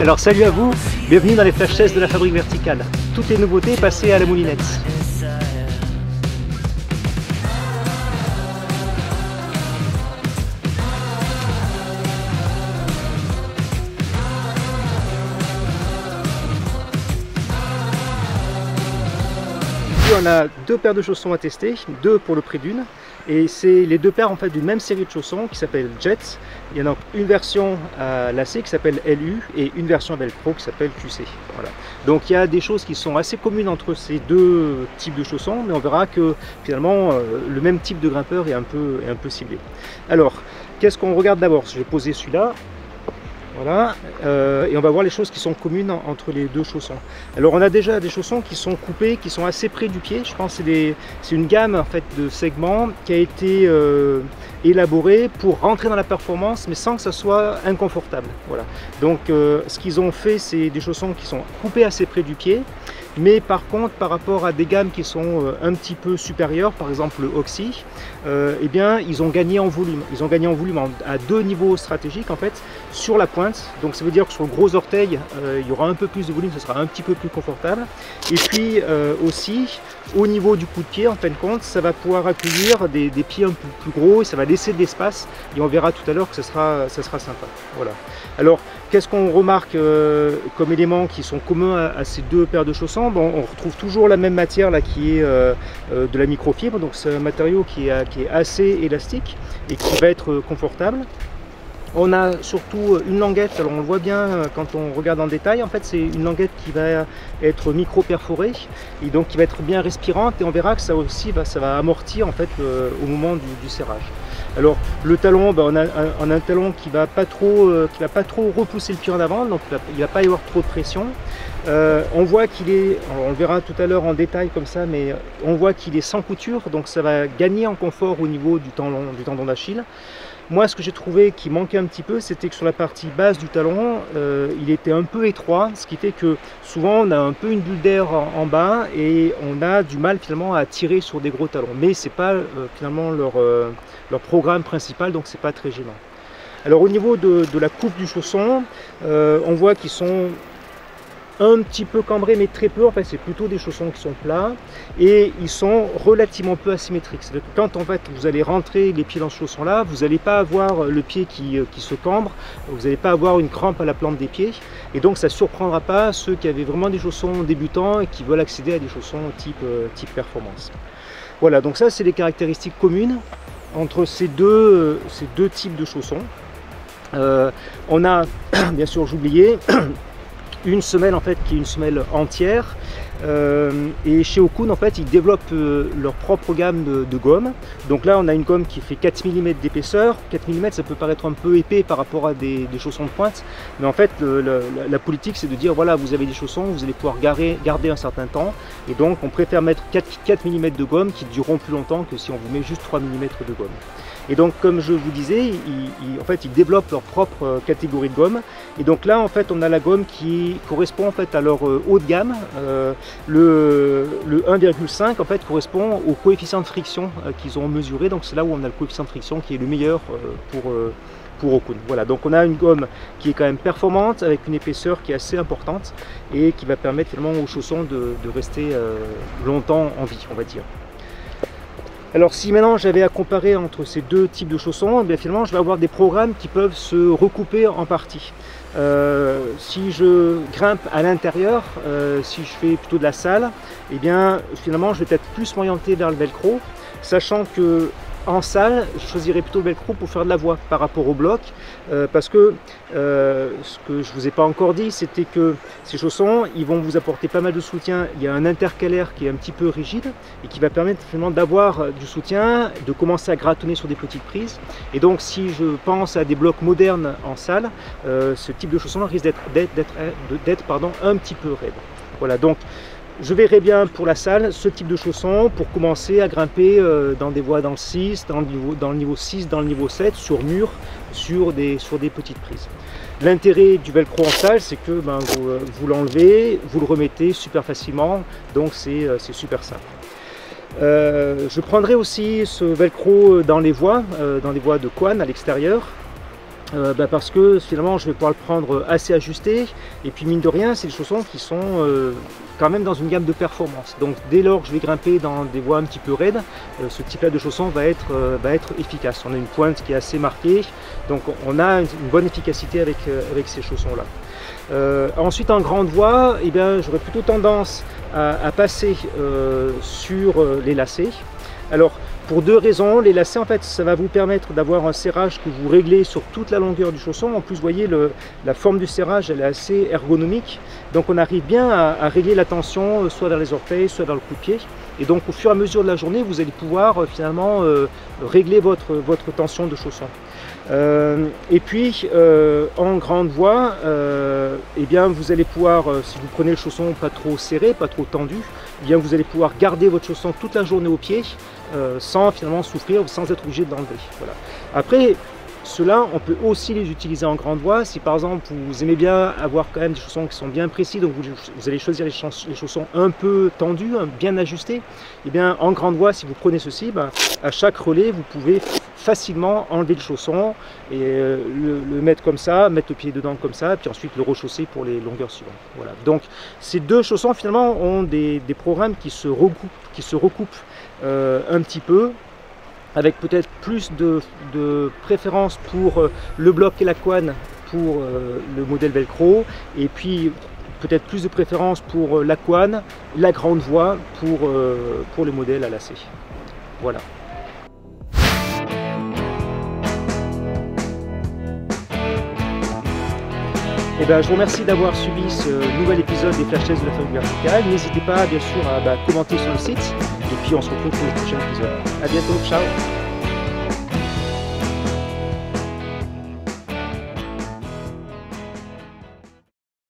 Alors salut à vous, bienvenue dans les flash tests de la Fabrique Verticale. Toutes les nouveautés passées à la moulinette. On a deux paires de chaussons à tester, deux pour le prix d'une, et c'est les deux paires en fait d'une même série de chaussons qui s'appelle Jet. Il y en a une version à lacets qui s'appelle LU et une version Velcro qui s'appelle QC. Voilà. Donc il y a des choses qui sont assez communes entre ces deux types de chaussons, mais on verra que finalement le même type de grimpeur est un peu ciblé. Alors qu'est-ce qu'on regarde d'abord? Je vais poser celui-là. Voilà, et on va voir les choses qui sont communes entre les deux chaussons. Alors on a déjà des chaussons qui sont coupés, qui sont assez près du pied. Je pense que c'est une gamme en fait de segments qui a été élaborée pour rentrer dans la performance, mais sans que ça soit inconfortable. Voilà. Donc ce qu'ils ont fait, c'est des chaussons qui sont coupés assez près du pied. Mais par contre, par rapport à des gammes qui sont un petit peu supérieures, par exemple le Oxy, eh bien, ils ont gagné en volume. Ils ont gagné en volume à deux niveaux stratégiques en fait, sur la pointe. Donc ça veut dire que sur le gros orteil, il y aura un peu plus de volume, ce sera un petit peu plus confortable. Et puis aussi, au niveau du coup de pied, en fin de compte, ça va pouvoir accueillir des pieds un peu plus gros et ça va laisser de l'espace. Et on verra tout à l'heure que ça sera sympa. Voilà. Alors, qu'est-ce qu'on remarque comme éléments qui sont communs à ces deux paires de chaussons? Bon, on retrouve toujours la même matière là qui est de la microfibre, donc c'est un matériau qui est assez élastique et qui va être confortable. On a surtout une languette, alors on le voit bien quand on regarde en détail, en fait c'est une languette qui va être micro-perforée et donc qui va être bien respirante, et on verra que ça aussi ça va amortir en fait au moment du serrage. Alors le talon, on a un talon qui va pas trop repousser le pied en avant, donc il va pas y avoir trop de pression. On voit qu'il est, on le verra tout à l'heure en détail comme ça, mais on voit qu'il est sans couture, donc ça va gagner en confort au niveau du tendon d'Achille. Moi, ce que j'ai trouvé qui manquait un petit peu, c'était que sur la partie basse du talon, il était un peu étroit, ce qui fait que souvent on a un peu une bulle d'air en bas et on a du mal finalement à tirer sur des gros talons. Mais c'est pas finalement leur programme principal, donc c'est pas très gênant. Alors au niveau de la coupe du chausson, on voit qu'ils sont un petit peu cambrés, mais très peu. En fait, c'est plutôt des chaussons qui sont plats et ils sont relativement peu asymétriques. C'est-à-dire que quand en fait vous allez rentrer les pieds dans ce chausson là, vous n'allez pas avoir le pied qui se cambre, vous n'allez pas avoir une crampe à la plante des pieds, et donc ça ne surprendra pas ceux qui avaient vraiment des chaussons débutants et qui veulent accéder à des chaussons type performance. Voilà, donc ça c'est les caractéristiques communes entre ces deux types de chaussons. On a bien sûr, j'oubliais, une semelle en fait qui est une semelle entière, et chez Okun en fait ils développent leur propre gamme de gomme. Donc là on a une gomme qui fait 4 mm d'épaisseur. 4 mm ça peut paraître un peu épais par rapport à des chaussons de pointe, mais en fait la politique c'est de dire voilà, vous avez des chaussons, vous allez pouvoir garder un certain temps, et donc on préfère mettre 4 mm de gomme qui dureront plus longtemps que si on vous met juste 3 mm de gomme. Et donc comme je vous disais, en fait, ils développent leur propre catégorie de gomme. Et donc là en fait on a la gomme qui correspond en fait à leur haut de gamme. Le 1,5 en fait correspond au coefficient de friction qu'ils ont mesuré. Donc c'est là où on a le coefficient de friction qui est le meilleur pour Okun. Voilà, donc on a une gomme qui est quand même performante avec une épaisseur qui est assez importante et qui va permettre finalement aux chaussons de rester longtemps en vie, on va dire. Alors si maintenant j'avais à comparer entre ces deux types de chaussons, eh bien finalement je vais avoir des programmes qui peuvent se recouper en partie. Si je grimpe à l'intérieur, si je fais plutôt de la salle, eh bien finalement je vais peut-être plus m'orienter vers le velcro, sachant que en salle, je choisirais plutôt le velcro pour faire de la voie par rapport au bloc, parce que ce que je ne vous ai pas encore dit, c'était que ces chaussons, ils vont vous apporter pas mal de soutien. Il y a un intercalaire qui est un petit peu rigide et qui va permettre finalement d'avoir du soutien, de commencer à gratonner sur des petites prises. Et donc si je pense à des blocs modernes en salle, ce type de chaussons risque d'être un petit peu raide. Voilà, donc je verrais bien pour la salle ce type de chaussons pour commencer à grimper dans des voies dans le 6, dans le niveau 6, dans le niveau 7, sur mur, sur des petites prises. L'intérêt du velcro en salle, c'est que vous l'enlevez, vous le remettez super facilement, donc c'est super simple. Je prendrai aussi ce velcro dans les voies de Kwan à l'extérieur. Parce que finalement je vais pouvoir le prendre assez ajusté, et puis mine de rien c'est des chaussons qui sont quand même dans une gamme de performance. Donc dès lors que je vais grimper dans des voies un petit peu raides, ce type là de chaussons va être efficace. On a une pointe qui est assez marquée, donc on a une bonne efficacité avec ces chaussons là. Ensuite en grande voie, eh bien, j'aurais plutôt tendance à passer sur les lacets. Alors pour deux raisons. Les lacets, en fait, ça va vous permettre d'avoir un serrage que vous réglez sur toute la longueur du chausson. En plus, vous voyez, la forme du serrage, elle est assez ergonomique. Donc on arrive bien à régler la tension, soit vers les orteils, soit vers le coup de pied. Et donc au fur et à mesure de la journée, vous allez pouvoir finalement régler votre tension de chausson. Et puis en grande voie, eh bien, vous allez pouvoir, si vous prenez le chausson pas trop serré, pas trop tendu, eh bien, vous allez pouvoir garder votre chausson toute la journée au pied sans finalement souffrir, sans être obligé de l'enlever. Voilà. Après, ceux-là, on peut aussi les utiliser en grande voie. Si par exemple vous aimez bien avoir quand même des chaussons qui sont bien précis, donc vous allez choisir les chaussons un peu tendus, bien ajustés, et bien en grande voie, si vous prenez ceci, à chaque relais, vous pouvez facilement enlever le chausson et le mettre comme ça, mettre le pied dedans comme ça, puis ensuite le rechausser pour les longueurs suivantes. Voilà. Donc ces deux chaussons finalement ont des programmes qui se recoupent un petit peu, avec peut-être plus de préférence pour le bloc et la couenne pour le modèle Velcro, et puis peut-être plus de préférence pour la couenne, la grande voie pour le modèle à lacets. Voilà. Et je vous remercie d'avoir suivi ce nouvel épisode des Flash Tests de la fabrique verticale. N'hésitez pas bien sûr à commenter sur le site, et puis on se retrouve pour le prochain épisode. A bientôt, ciao!